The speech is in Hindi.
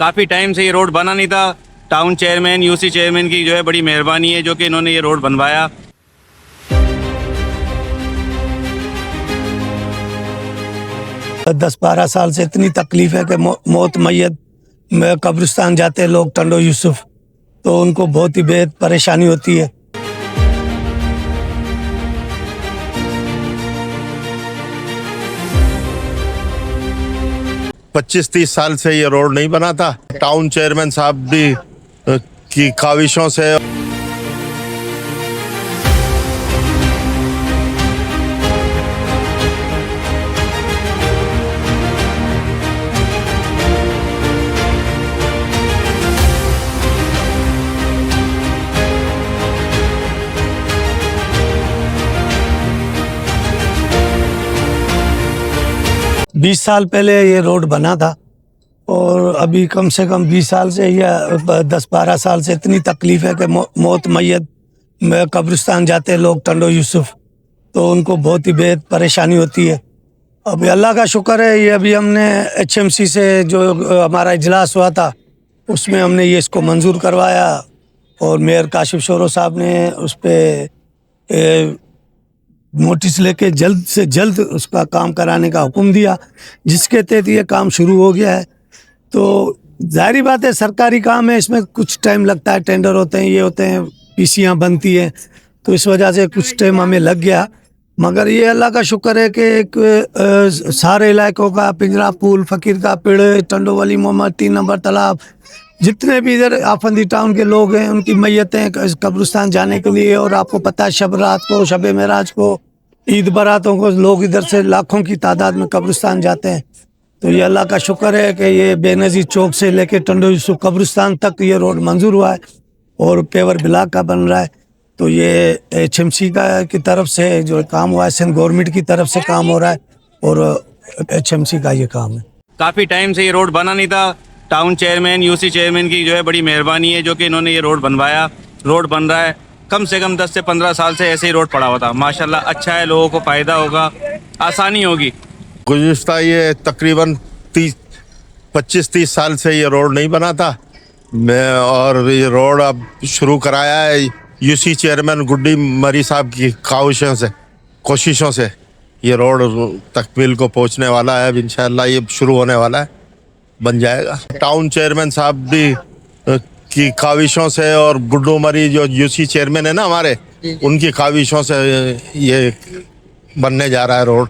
काफ़ी टाइम से ये रोड बना नहीं था। टाउन चेयरमैन, यूसी चेयरमैन की जो है बड़ी मेहरबानी है जो कि इन्होंने ये रोड बनवाया। दस 12 साल से इतनी तकलीफ है कि मौत मैयत में कब्रिस्तान जाते लोग टंडो यूसुफ, तो उनको बहुत ही बेहद परेशानी होती है। पच्चीस 30 साल से ये रोड नहीं बना था। टाउन चेयरमैन साहब भी की काविशों से 20 साल पहले ये रोड बना था और अभी कम से कम 20 साल से या 10-12 साल से इतनी तकलीफ है कि मौत मैयत में कब्रिस्तान जाते लोग टंडो यूसुफ, तो उनको बहुत ही बेहद परेशानी होती है। अभी अल्लाह का शुक्र है, ये अभी हमने HMC से जो हमारा इजलास हुआ था उसमें हमने ये इसको मंजूर करवाया और मेयर काशिफ शोरो साहब ने उस पर नोटिस लेके जल्द से जल्द उसका काम कराने का हुक्म दिया, जिसके तहत ये काम शुरू हो गया है। तो जाहिर बात है सरकारी काम है, इसमें कुछ टाइम लगता है, टेंडर होते हैं, ये होते हैं, पीसियाँ बनती हैं, तो इस वजह से कुछ टाइम हमें लग गया। मगर ये अल्लाह का शुक्र है कि एक सारे इलाकों का पिंजरा पुल, फ़कीर का पेड़, टंडो वली मोहम्मद, 3 नंबर तालाब, जितने भी इधर आफंदी टाउन के लोग हैं उनकी मैयतें कब्रिस्तान जाने के लिए, और आपको पता है शब रात को, शब मेराज को, ईद बरातों को लोग इधर से लाखों की तादाद में कब्रिस्तान जाते हैं। तो ये अल्लाह का शुक्र है कि ये बेनज़ीर चौक से लेके टंडो यूसुफ कब्रिस्तान तक ये रोड मंजूर हुआ है और पेवर ब्लॉक का बन रहा है। तो ये HMC की तरफ से जो काम हुआ है, सिंध गवर्नमेंट की तरफ से काम हो रहा है और HMC का ये काम है। काफ़ी टाइम से ये रोड बना नहीं था। टाउन चेयरमैन, यूसी चेयरमैन की जो है बड़ी मेहरबानी है जो कि इन्होंने ये रोड बनवाया। रोड बन रहा है, कम से कम 10 से 15 साल से ऐसे ही रोड पड़ा हुआ था। माशाल्लाह अच्छा है, लोगों को फ़ायदा होगा, आसानी होगी। गुज़िश्ता ये तकरीबन 25-30 साल से ये रोड नहीं बना था और ये रोड अब शुरू कराया है यूसी चेयरमैन गुड्डी मरी साहब की कोशिशों से ये रोड तकमील को पहुंचने वाला है। अब इंशाअल्लाह ये शुरू होने वाला है, बन जाएगा। टाउन चेयरमैन साहब भी की काविशों से और गुड्डू मरी जो यूसी चेयरमैन है ना हमारे, उनकी काविशों से ये बनने जा रहा है रोड।